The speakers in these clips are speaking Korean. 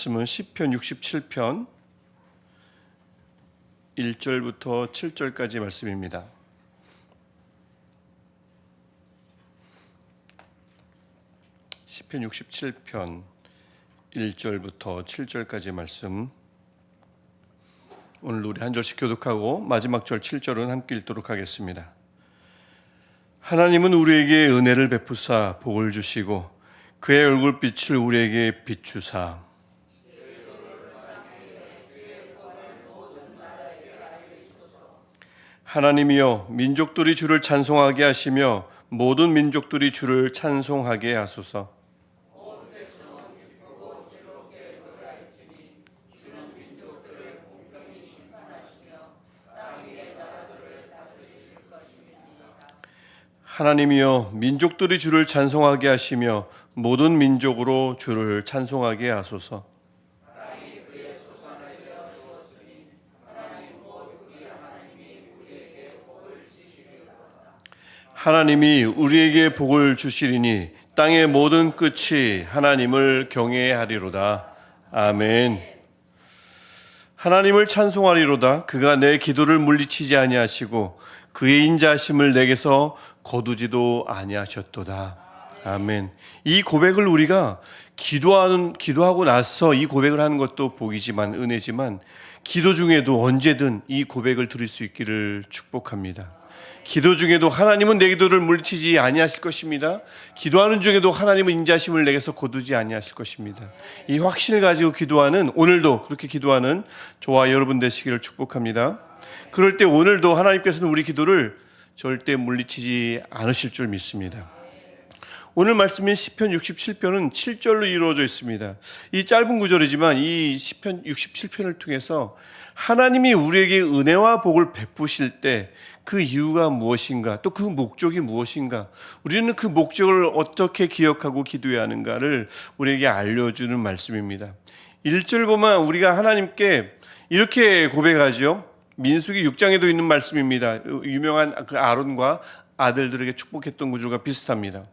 말씀은 시편 67편 1절부터 7절까지 말씀입니다. 시편 67편 1절부터 7절까지 말씀, 오늘 우리 한 절씩 교독하고 마지막 절 7절은 함께 읽도록 하겠습니다. 하나님은 우리에게 은혜를 베푸사 복을 주시고 그의 얼굴빛을 우리에게 비추사 하나님이여 민족들이 주를 찬송하게 하시며 모든 민족들이 주를 찬송하게 하소서. 하나님이여 민족들이 주를 찬송하게 하시며 모든 민족으로 주를 찬송하게 하소서. 하나님이 우리에게 복을 주시리니 땅의 모든 끝이 하나님을 경외하리로다. 아멘. 하나님을 찬송하리로다. 그가 내 기도를 물리치지 아니하시고 그의 인자하심을 내게서 거두지도 아니하셨도다. 아멘. 이 고백을 우리가 기도하고 나서 이 고백을 하는 것도 복이지만 은혜지만 기도 중에도 언제든 이 고백을 드릴 수 있기를 축복합니다. 기도 중에도 하나님은 내 기도를 물리치지 아니하실 것입니다. 기도하는 중에도 하나님은 인자하심을 내게서 거두지 아니하실 것입니다. 이 확신을 가지고 기도하는, 오늘도 그렇게 기도하는 저와 여러분 되시기를 축복합니다. 그럴 때 오늘도 하나님께서는 우리 기도를 절대 물리치지 않으실 줄 믿습니다. 오늘 말씀인 시편 67편은 7절로 이루어져 있습니다. 이 짧은 구절이지만 이 시편 67편을 통해서 하나님이 우리에게 은혜와 복을 베푸실 때 그 이유가 무엇인가, 또 그 목적이 무엇인가, 우리는 그 목적을 어떻게 기억하고 기도해야 하는가를 우리에게 알려주는 말씀입니다. 1절 보면 우리가 하나님께 이렇게 고백하죠. 민수기 6장에도 있는 말씀입니다. 유명한 그 아론과 아들들에게 축복했던 구절과 비슷합니다.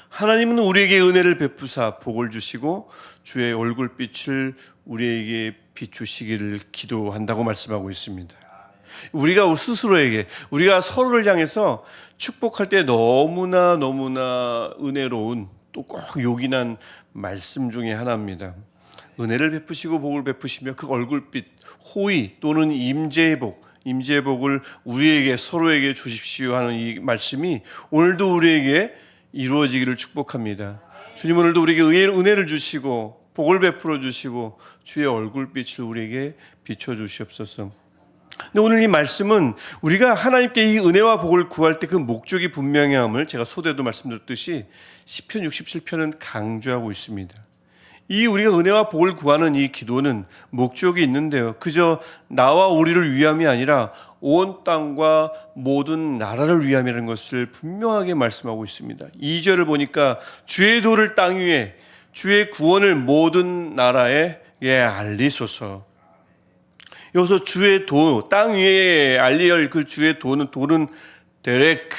하나님은 우리에게 은혜를 베푸사 복을 주시고 주의 얼굴빛을 우리에게 비추시기를 기도한다고 말씀하고 있습니다. 우리가 스스로에게, 우리가 서로를 향해서 축복할 때 너무나 은혜로운, 또 꼭 요긴한 말씀 중에 하나입니다. 은혜를 베푸시고 복을 베푸시며 그 얼굴빛, 호의 또는 임재의 복을 우리에게, 서로에게 주십시오 하는 이 말씀이 오늘도 우리에게 이루어지기를 축복합니다. 주님, 오늘도 우리에게 은혜를 주시고 복을 베풀어 주시고 주의 얼굴빛을 우리에게 비춰 주시옵소서. 근데 오늘 이 말씀은 우리가 하나님께 이 은혜와 복을 구할 때 그 목적이 분명히 함을 제가 소대도 말씀드렸듯이 시편 67편은 강조하고 있습니다. 이 우리가 은혜와 복을 구하는 이 기도는 목적이 있는데요, 그저 나와 우리를 위함이 아니라 온 땅과 모든 나라를 위함이라는 것을 분명하게 말씀하고 있습니다. 2절을 보니까 주의 도를 땅 위에, 주의 구원을 모든 나라에 알리소서. 여기서 주의 도, 땅 위에 알리할 그 주의 도는 데레크,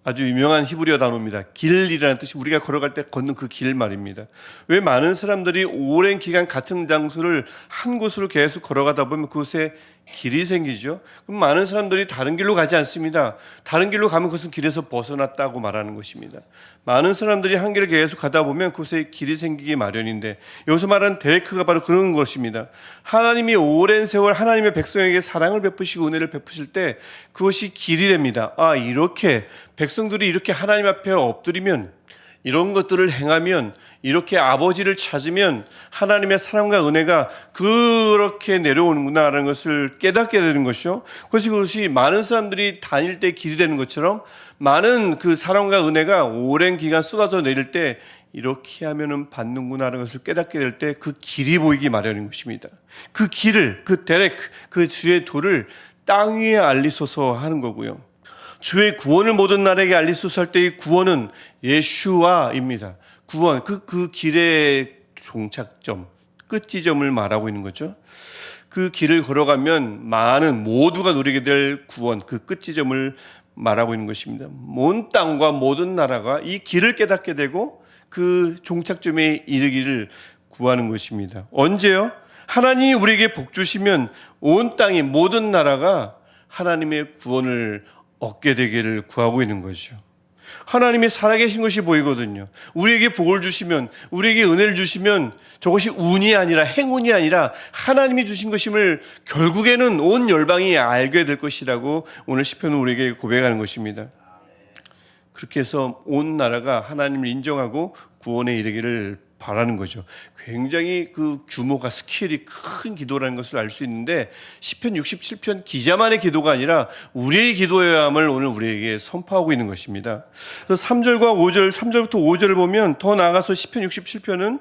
아주 유명한 히브리어 단어입니다. 길이라는 뜻이, 우리가 걸어갈 때 걷는 그 길 말입니다. 왜 많은 사람들이 오랜 기간 같은 장소를 한 곳으로 계속 걸어가다 보면 그곳에 길이 생기죠. 그럼 많은 사람들이 다른 길로 가지 않습니다. 다른 길로 가면 그것은 길에서 벗어났다고 말하는 것입니다. 많은 사람들이 한 길을 계속 가다 보면 그곳에 길이 생기기 마련인데, 여기서 말하는 데레크가 바로 그런 것입니다. 하나님이 오랜 세월 하나님의 백성에게 사랑을 베푸시고 은혜를 베푸실 때 그것이 길이 됩니다. 이렇게 백성들이 이렇게 하나님 앞에 엎드리면, 이런 것들을 행하면, 이렇게 아버지를 찾으면 하나님의 사랑과 은혜가 그렇게 내려오는구나라는 것을 깨닫게 되는 것이죠. 그것이 많은 사람들이 다닐 때 길이 되는 것처럼 많은 그 사랑과 은혜가 오랜 기간 쏟아져 내릴 때 이렇게 하면은 받는구나라는 것을 깨닫게 될 때 그 길이 보이기 마련인 것입니다. 그 길을, 그 데레크, 그 주의 도를 땅 위에 알리소서 하는 거고요. 주의 구원을 모든 나라에게 알리소서 할 때 이 구원은 예슈아입니다. 구원, 그 길의 종착점, 끝지점을 말하고 있는 거죠. 그 길을 걸어가면 모두가 누리게 될 구원, 그 끝지점을 말하고 있는 것입니다. 온 땅과 모든 나라가 이 길을 깨닫게 되고 그 종착점에 이르기를 구하는 것입니다. 언제요? 하나님이 우리에게 복 주시면 온 땅이 모든 나라가 하나님의 구원을 얻게 되기를 구하고 있는 거죠. 하나님이 살아계신 것이 보이거든요. 우리에게 복을 주시면, 우리에게 은혜를 주시면 저것이 운이 아니라 행운이 아니라 하나님이 주신 것임을 결국에는 온 열방이 알게 될 것이라고 오늘 시편은 우리에게 고백하는 것입니다. 그렇게 해서 온 나라가 하나님을 인정하고 구원에 이르기를 바라는 거죠. 굉장히 그 규모가 스케일이 큰 기도라는 것을 알 수 있는데 시편 67편 기자만의 기도가 아니라 우리의 기도여야함을 오늘 우리에게 선포하고 있는 것입니다. 그래서 3절과 5절, 3절부터 5절을 보면 더 나아가서 시편 67편은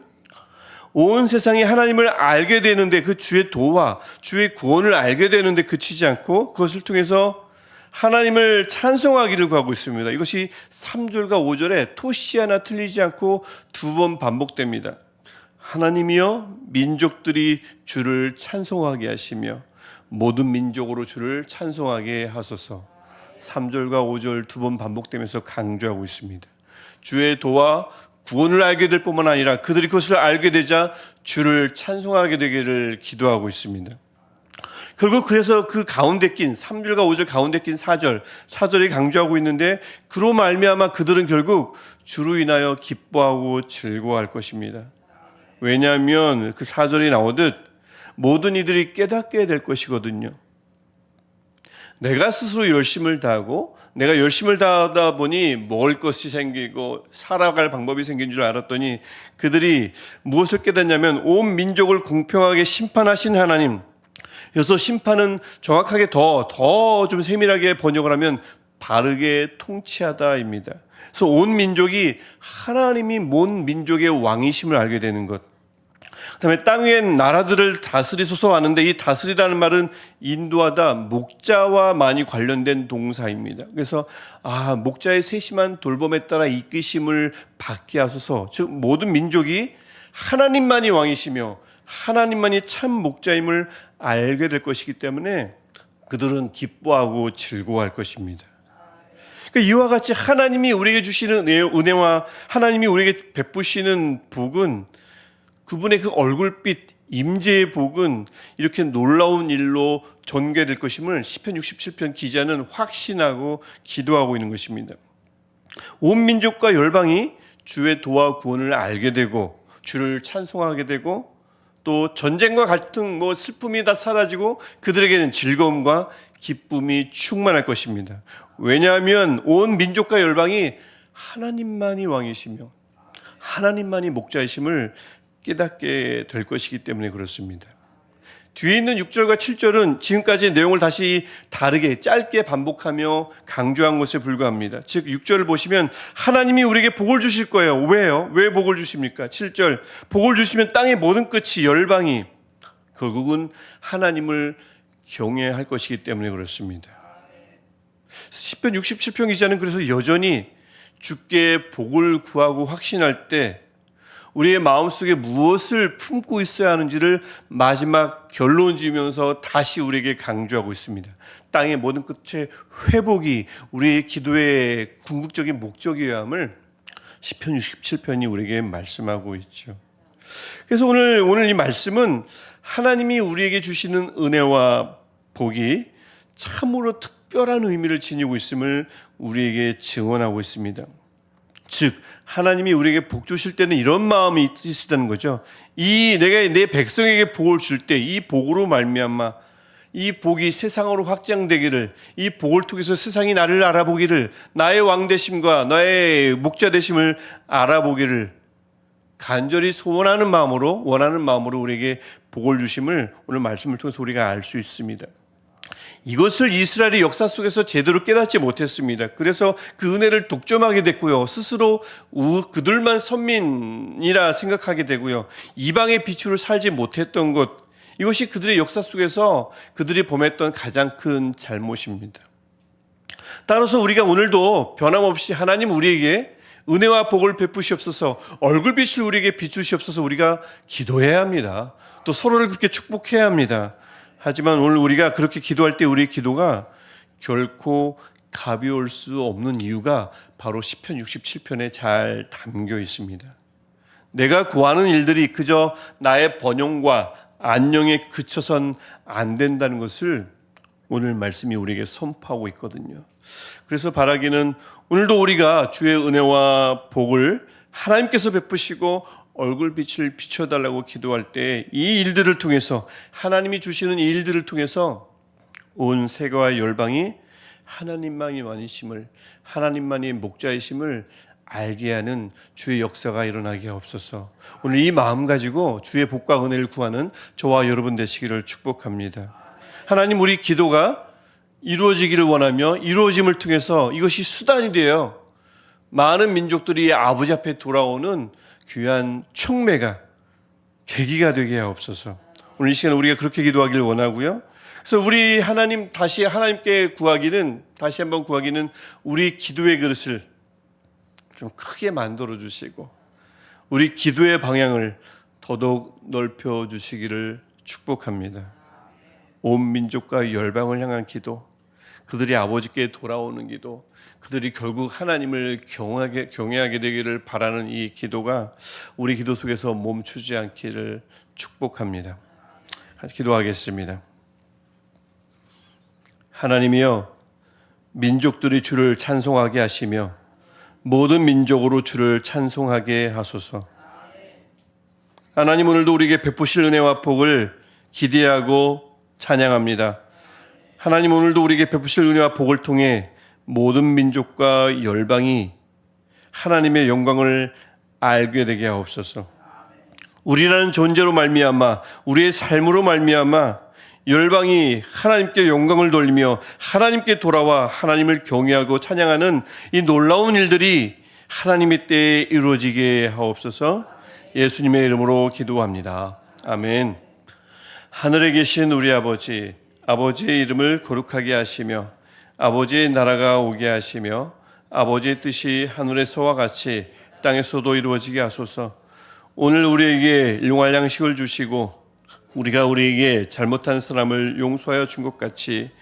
온 세상이 하나님을 알게 되는데 그 주의 도와 주의 구원을 알게 되는데 그치지 않고 그것을 통해서 하나님을 찬송하기를 구하고 있습니다. 이것이 3절과 5절에 토시 하나 틀리지 않고 2번 반복됩니다. 하나님이여 민족들이 주를 찬송하게 하시며 모든 민족으로 주를 찬송하게 하소서. 3절과 5절 2번 반복되면서 강조하고 있습니다. 주의 도와 구원을 알게 될 뿐만 아니라 그들이 그것을 알게 되자 주를 찬송하게 되기를 기도하고 있습니다. 결국 그래서 그 가운데 낀 3절과 5절 가운데 낀 4절이 강조하고 있는데 그로 말미암아 그들은 결국 주로 인하여 기뻐하고 즐거워할 것입니다. 왜냐하면 그 4절이 나오듯 모든 이들이 깨닫게 될 것이거든요. 내가 스스로 열심을 다하고 내가 열심을 다하다 보니 먹을 것이 생기고 살아갈 방법이 생긴 줄 알았더니 그들이 무엇을 깨닫냐면 온 민족을 공평하게 심판하신 하나님. 여기서 심판은 정확하게 더 좀 세밀하게 번역을 하면 바르게 통치하다입니다. 그래서 온 민족이 하나님이 온 민족의 왕이심을 알게 되는 것. 그다음에 땅 위의 나라들을 다스리소서 하는데 이 다스리다는 말은 인도하다, 목자와 많이 관련된 동사입니다. 그래서 목자의 세심한 돌봄에 따라 이끄심을 받게 하소서. 즉 모든 민족이 하나님만이 왕이시며 하나님만이 참 목자임을 알게 될 것이기 때문에 그들은 기뻐하고 즐거워할 것입니다. 그러니까 이와 같이 하나님이 우리에게 주시는 은혜와 하나님이 우리에게 베푸시는 복은 그분의 그 얼굴빛 임재의 복은 이렇게 놀라운 일로 전개될 것임을 시편 67편 기자는 확신하고 기도하고 있는 것입니다. 온 민족과 열방이 주의 도와 구원을 알게 되고 주를 찬송하게 되고 또 전쟁과 갈등, 슬픔이 다 사라지고 그들에게는 즐거움과 기쁨이 충만할 것입니다. 왜냐하면 온 민족과 열방이 하나님만이 왕이시며 하나님만이 목자이심을 깨닫게 될 것이기 때문에 그렇습니다. 뒤에 있는 6절과 7절은 지금까지의 내용을 다시 다르게 짧게 반복하며 강조한 것에 불과합니다. 즉 6절을 보시면 하나님이 우리에게 복을 주실 거예요. 왜요? 왜 복을 주십니까? 7절 복을 주시면 땅의 모든 끝이 열방이 결국은 하나님을 경외할 것이기 때문에 그렇습니다. 시편 67편 기자는 그래서 여전히 주께 복을 구하고 확신할 때 우리의 마음속에 무엇을 품고 있어야 하는지를 마지막 결론 지으면서 다시 우리에게 강조하고 있습니다. 땅의 모든 끝에 회복이 우리의 기도의 궁극적인 목적이어야 함을 시편 67편이 우리에게 말씀하고 있죠. 그래서 오늘 이 말씀은 하나님이 우리에게 주시는 은혜와 복이 참으로 특별한 의미를 지니고 있음을 우리에게 증언하고 있습니다. 즉 하나님이 우리에게 복 주실 때는 이런 마음이 있으시다는 거죠. 내가 내 백성에게 복을 줄 때 이 복으로 말미암아 이 복이 세상으로 확장되기를, 이 복을 통해서 세상이 나를 알아보기를, 나의 왕 되심과 나의 목자 되심을 알아보기를 간절히 소원하는 마음으로, 원하는 마음으로 우리에게 복을 주심을 오늘 말씀을 통해서 우리가 알 수 있습니다. 이것을 이스라엘의 역사 속에서 제대로 깨닫지 못했습니다. 그래서 그 은혜를 독점하게 됐고요. 스스로 그들만 선민이라 생각하게 되고요. 이방의 빛으로 살지 못했던 것, 이것이 그들의 역사 속에서 그들이 범했던 가장 큰 잘못입니다. 따라서 우리가 오늘도 변함없이 하나님 우리에게 은혜와 복을 베푸시옵소서, 얼굴빛을 우리에게 비추시옵소서 우리가 기도해야 합니다. 또 서로를 그렇게 축복해야 합니다. 하지만 오늘 우리가 그렇게 기도할 때 우리의 기도가 결코 가벼울 수 없는 이유가 바로 시편 67편에 잘 담겨 있습니다. 내가 구하는 일들이 그저 나의 번영과 안녕에 그쳐선 안 된다는 것을 오늘 말씀이 우리에게 선포하고 있거든요. 그래서 바라기는 오늘도 우리가 주의 은혜와 복을 하나님께서 베푸시고 얼굴빛을 비춰달라고 기도할 때 이 일들을 통해서, 하나님이 주시는 이 일들을 통해서 온 세계와 열방이 하나님만이 왕이심을, 하나님만이 목자이심을 알게 하는 주의 역사가 일어나게 하옵소서. 오늘 이 마음 가지고 주의 복과 은혜를 구하는 저와 여러분 되시기를 축복합니다. 하나님, 우리 기도가 이루어지기를 원하며 이루어짐을 통해서 이것이 수단이 되어 많은 민족들이 아버지 앞에 돌아오는 귀한 촉매가, 계기가 되게 하옵소서. 오늘 이 시간 우리가 그렇게 기도하기를 원하고요. 그래서 우리 하나님, 다시 하나님께 구하기는, 다시 한번 구하기는 우리 기도의 그릇을 좀 크게 만들어 주시고 우리 기도의 방향을 더더욱 넓혀 주시기를 축복합니다. 온 민족과 열방을 향한 기도, 그들이 아버지께 돌아오는 기도, 그들이 결국 하나님을 경외하게 되기를 바라는 이 기도가 우리 기도 속에서 멈추지 않기를 축복합니다. 기도하겠습니다. 하나님이여, 민족들이 주를 찬송하게 하시며 모든 민족으로 주를 찬송하게 하소서. 하나님, 오늘도 우리에게 베푸실 은혜와 복을 기대하고 찬양합니다. 하나님, 오늘도 우리에게 베푸실 은혜와 복을 통해 모든 민족과 열방이 하나님의 영광을 알게 되게 하옵소서. 우리라는 존재로 말미암아, 우리의 삶으로 말미암아 열방이 하나님께 영광을 돌리며 하나님께 돌아와 하나님을 경외하고 찬양하는 이 놀라운 일들이 하나님의 때에 이루어지게 하옵소서. 예수님의 이름으로 기도합니다. 아멘. 하늘에 계신 우리 아버지, 아버지의 이름을 거룩하게 하시며 아버지의 나라가 오게 하시며 아버지의 뜻이 하늘에서와 같이 땅에서도 이루어지게 하소서. 오늘 우리에게 일용할 양식을 주시고 우리가 우리에게 잘못한 사람을 용서하여 준 것 같이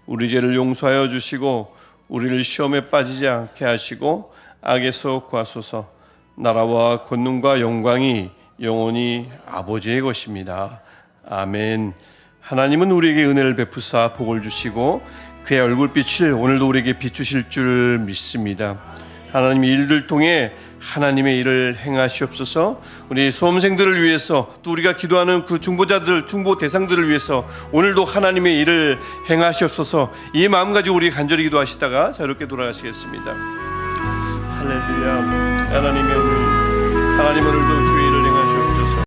우리 죄를 용서하여 주시고 우리를 시험에 빠지지 않게 하시고 악에서 구하소서. 나라와 권능과 영광이 영원히 아버지의 것입니다. 아멘. 하나님은 우리에게 은혜를 베푸사 복을 주시고 그의 얼굴빛을 오늘도 우리에게 비추실 줄 믿습니다. 하나님의 일을 통해 하나님의 일을 행하시옵소서. 우리 수험생들을 위해서, 또 우리가 기도하는 그 중보자들, 중보 대상들을 위해서 오늘도 하나님의 일을 행하시옵소서. 이 마음 가지고 우리 간절히 기도하시다가 자유롭게 돌아가시겠습니다. 할렐루야. 하나님 오늘도 주의